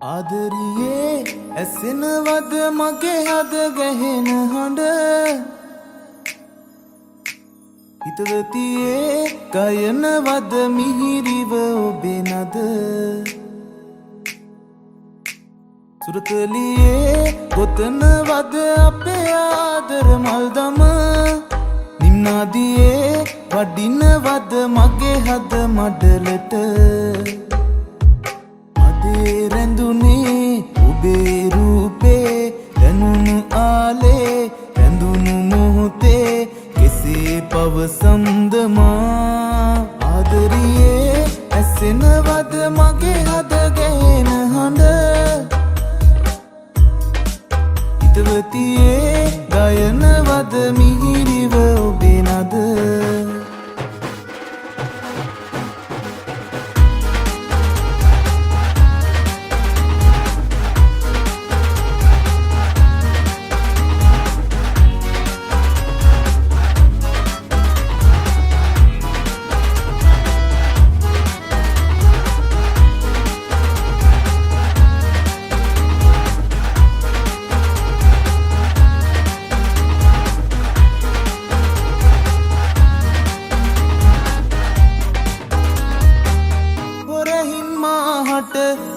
ආදරියේ ඇසෙනවද මගේ හද ගැහෙන හඬ හිතවතියේ ගයනවද මිහිරිව ඔබේ නද සුරතලියේ ගොතනවද අපේ ආදර මල්දම නිම්නාදියේ වඩිනවද මගේ හද මඩලට රැඳුනේ ඔබේ රූපේ දැනුණු ආලේ රැඳුණු මොහොතේ කෙසේ පවසම්ද මා ආදරියේ ඇසෙනවද මගේ හද ගැහෙන හඬ හිතවතියේ ගයනවද මිහිරිව ඔබේ නද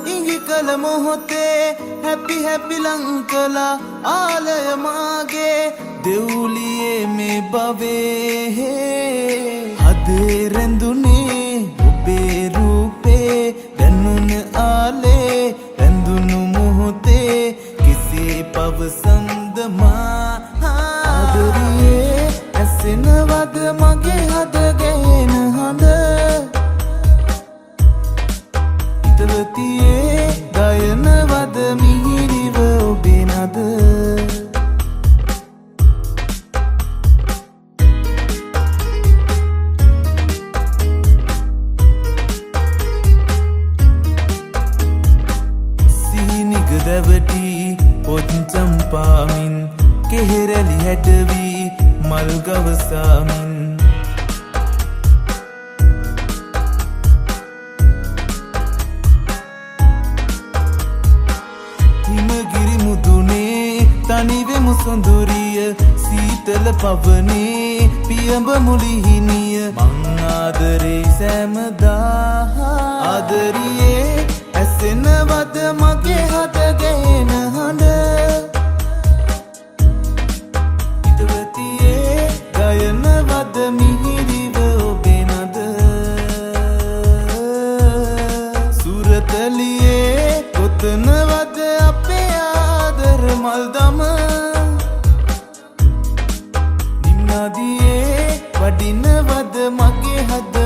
ඉඟි කල මොහොතේ හැපි හැපි ලංකලා ආලය මාගේ දෙව්ලියේ මේ බවේ හදේ රැඳුනේ ඔබේ රූපේ දැනුන ආලේ රැඳුණු මොහොතේ කෙසේ පවසම්ද මා ආදරියේ ඇසෙනවද මගේ හද ගැහෙන හඬ හිතවතියේ ගයනවද මිහිරිව ඔබේ නද සිහිනිග දැවටි පොත්චම් පාමින් කෙහෙරැලි හැඩවී මල් ගවසාමින් හිමගිරි මුදුනේ තනිවෙමු සොඳුරිය සීතල පවනේ පියඹ මුලිහිනිය මං ආදරේ සෑමදා ආදරියේ ඇසෙනවද මගේ හද ගැහෙන හඬ හිතවතියේ ගයනවද මිහිරිව ඔබේ නද සුරතලියේ ගොතනවද අපේ ආදර මල්දම නිම්නාදියේ වඩිනවද මගේ හද